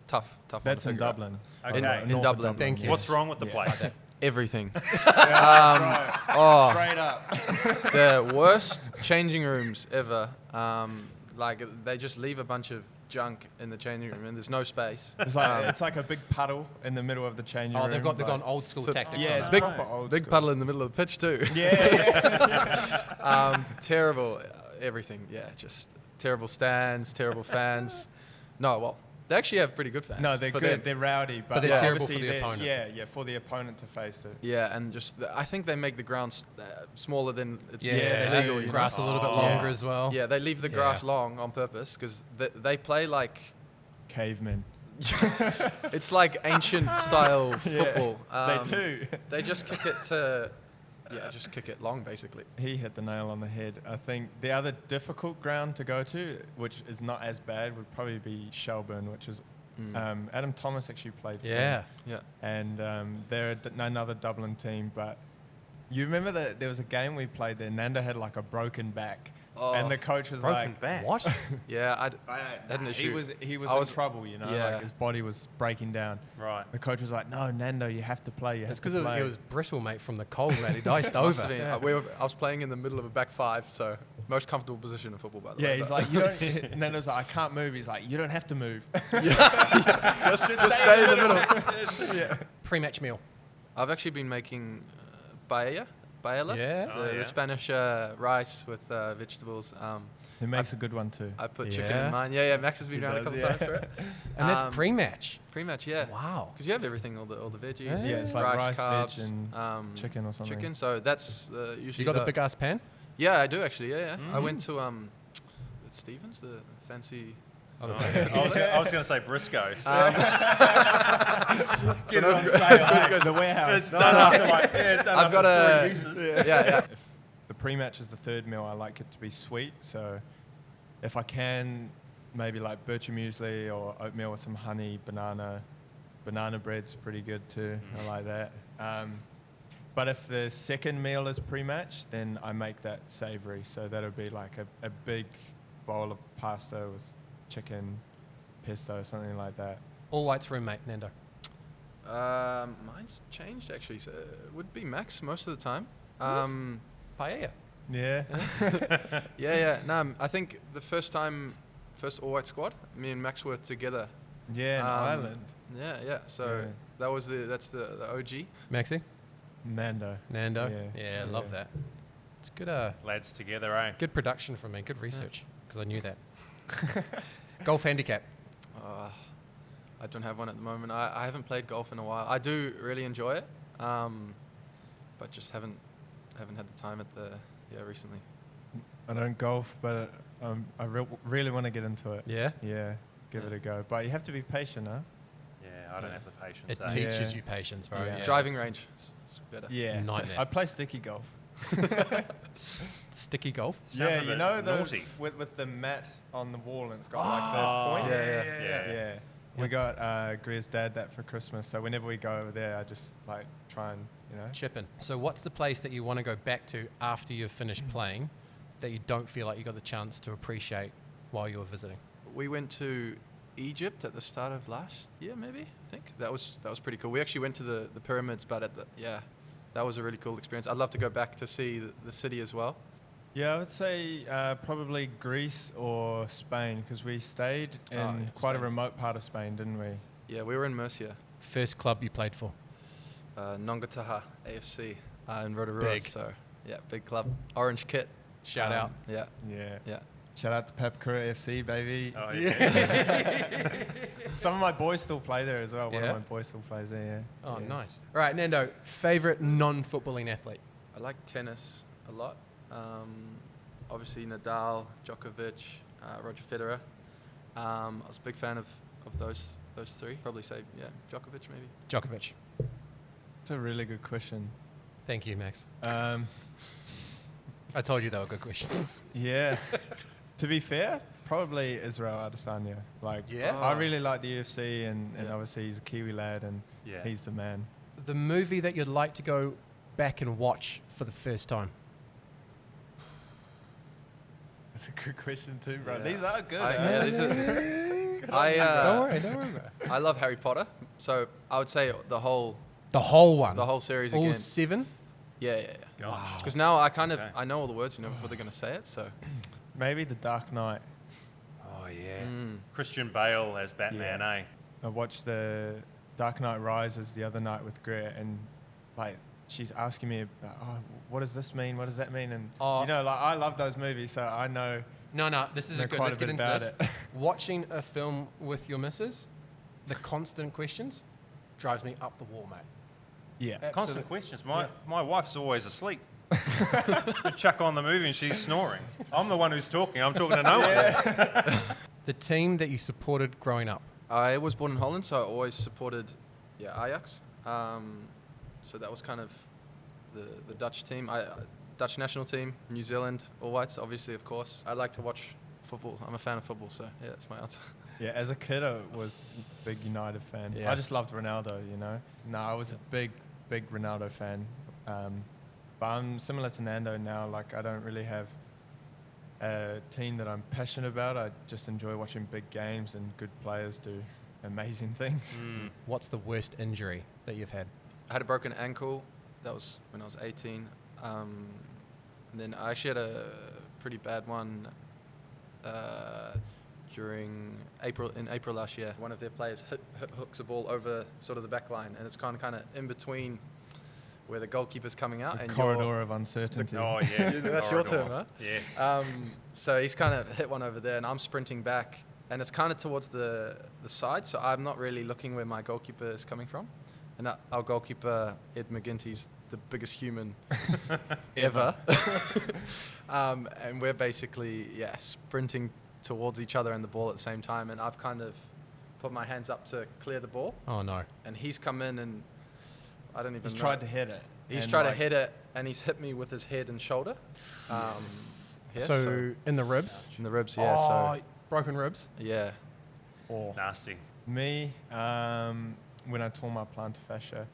Tough. one That's to in figure out. Dublin. Okay. In North of Dublin. Thank you. What's wrong with the place? Everything. Right. Oh, Straight up. the worst changing rooms ever. Like they just leave a bunch of junk in the changing room, and there's no space. It's like a big puddle in the middle of the changing room. Oh, they've like- gone old school tactics. Yeah, on it's that. big- proper old Big school. puddle in the middle of the pitch too. Yeah. Terrible, everything. Yeah, just terrible stands, terrible fans. No, well, They actually have pretty good fans. No, they're for good. them. They're rowdy, but they're terrible obviously for the opponent. Yeah, for the opponent to face it. Yeah, and just I think they make the ground smaller than it's Yeah, they legal. do. You know? Grass a little bit Oh. longer Yeah. as well. Yeah, they leave the grass long on purpose because they play like Cavemen. it's like ancient style football. They do. They just kick it to just kick it long basically. He hit the nail on the head. I think the other difficult ground to go to, which is not as bad, would probably be Shelburne, which is Adam Thomas actually played for them. Yeah. And they're another Dublin team. But you remember that there was a game we played there. Nando had like a broken back, and the coach was Broken like, back. What? Yeah, I had an He issue. was I in was- trouble, you know. yeah. Like his body was breaking down. Right. The coach was like, "No, Nando, you have to play. You have It's to because play." it was brittle, mate, from the cold, man. He diced Must have over. been. I was playing in the middle of a back five, so most comfortable position in football, by the way. Yeah, he's but- like, you don't. Nando's like, I can't move. He's like, you don't have to move. just stay in the middle. Yeah. Pre-match meal. I've actually been making paella, Yeah. Oh, yeah. the Spanish rice with vegetables. He makes a good one too. I put chicken Yeah. in mine. Yeah, Max has been He around a does, couple yeah. times for it. And that's Um, pre-match. Pre-match, yeah. Wow. Because you have everything, all the veggies. Yeah. Yeah, it's like rice, carbs, veg, and chicken or something. Chicken. So that's usually. You got the big ass pan? Yeah, I do actually. Yeah. I went to Stevens, the fancy. I was going to say Briscoe's. Get it on sale, the warehouse. It's done after like, done I've got after a 3 uses. yeah. If the pre-match is the third meal, I like it to be sweet. So if I can, maybe like bircher muesli or oatmeal with some honey, banana. Banana bread's pretty good too. I like that. But if the second meal is pre-match, then I make that savory. So that'll be like a big bowl of pasta with chicken, pesto, something like that. All whites roommate, Nando. Mine's changed actually. So it would be Max most of the time. Paella. Yeah. Yeah. No, I think the first all white squad, me and Max were together. Yeah, in Ireland. Yeah. So that's the OG. Maxi? Nando. Nando? Yeah. Love that. It's good Lads together, eh? good production from me, good research, because I knew that. Golf handicap. I don't have one at the moment. I haven't played golf in a while. I do really enjoy it, but just haven't had the time recently. I don't golf, but I really want to get into it. Yeah? Yeah, give it a go. But you have to be patient, huh? Yeah, I don't have the patience. It eh? teaches Yeah. you patience, bro. Yeah. Yeah. Driving range, it's better. Yeah. Nightmare. I play sticky golf. Sticky golf? Sounds a yeah, bit you know naughty. with the mat on the wall and it's got like the points. Yeah. We got Greer's dad that for Christmas, so whenever we go over there, I just like try and Chipping. So what's the place that you want to go back to after you've finished playing that you don't feel like you got the chance to appreciate while you were visiting? We went to Egypt at the start of last year, maybe. I think that was pretty cool. We actually went to the pyramids, but that was a really cool experience. I'd love to go back to see the city as well. Yeah, I would say probably Greece or Spain because we stayed in quite a Spain. remote part of Spain, didn't we? Yeah, we were in Murcia, First club you played for? Nongataha AFC in Rotorua. Big. So yeah, big club, orange kit. Shout out. Yeah. Yeah. Shout out to Pijnaker FC, baby. Oh, yeah. Some of my boys still play there as well. One Yeah? of my boys still plays there, yeah. Oh, Yeah. nice. All right, Nando, favorite non-footballing athlete? I like tennis a lot. Obviously Nadal, Djokovic, Roger Federer. I was a big fan of those three. Probably say Djokovic maybe. Djokovic. It's a really good question. Thank you, Max. Um, I told you they were good questions. yeah. To be fair, probably Israel Adesanya. Like, Yeah? I really like the UFC, and Yeah. obviously he's a Kiwi lad, and Yeah. he's the man. The movie that you'd like to go back and watch for the first time? That's a good question too, bro. Yeah. These are good. These are- Don't worry about it. I love Harry Potter, so I would say the whole The whole one? series All again. 7? Yeah. Gosh. Because now I Okay. I know all the words, before they're gonna say it. So Maybe The Dark Knight. Oh, yeah. mm. Christian Bale as Batman, Yeah. eh? I watched the Dark Knight Rises the other night with Greer, and like she's asking me, what does this mean? What does that mean? And Oh. like I love those movies, so I know No, this is Know a good. quite Let's a get bit into about this. it. Watching a film with your missus, the constant questions drives me up the wall, mate. Yeah. Absolutely. Constant questions. My Yeah. my wife's always asleep. I chuck on the movie and she's snoring. I'm the one who's talking. I'm talking to no one. The team that you supported growing up. I was born in Holland, so I always supported Ajax. So that was kind of the Dutch team. Dutch national team, New Zealand, All Whites, obviously, of course. I like to watch football. I'm a fan of football, so yeah, that's my answer. Yeah, as a kid, I was a big United fan. Yeah. I just loved Ronaldo, you know. No, I was a big Ronaldo fan. But I'm similar to Nando now. Like, I don't really have a team that I'm passionate about. I just enjoy watching big games and good players do amazing things. What's the worst injury that you've had? I had a broken ankle. That was when I was 18. And then I actually had a pretty bad one during in April last year. One of their players hooks a ball over sort of the back line, and it's kind of in between where the goalkeeper's coming out. The and corridor of uncertainty. Oh, yes. That's your corridor. term, huh? Yes. So he's kind of hit one over there, and I'm sprinting back, and it's kind of towards the side, so I'm not really looking where my goalkeeper is coming from. And our goalkeeper, Ed McGinty's the biggest human ever. And we're basically, sprinting towards each other and the ball at the same time, and I've kind of put my hands up to clear the ball, Oh no. and he's come in, and I don't even He's know. tried to hit it. He's and tried to like- hit it, and he's hit me with his head and shoulder. So in the ribs. In the ribs, Oh, broken ribs. yeah. Or Nasty. me, when I tore my plantar fascia.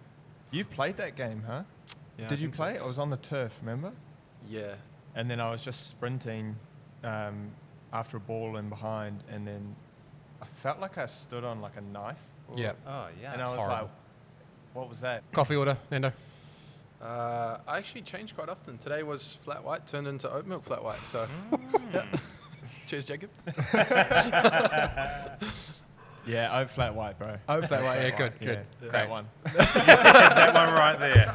You played that game, huh? Yeah, I Did you think so. play? I was on the turf, remember? Yeah. And then I was just sprinting after a ball in behind, and then I felt like I stood on like a knife. Yeah. Oh, yeah. And I that's was horrible. like, what was that? Coffee order, Nando. I actually change quite often. Today was flat white, turned into oat milk flat white. So, cheers, Jacob. Yeah, oat flat white, bro. Oh, flat white. Yeah, good, Yeah, good. that Great. one. that one right there.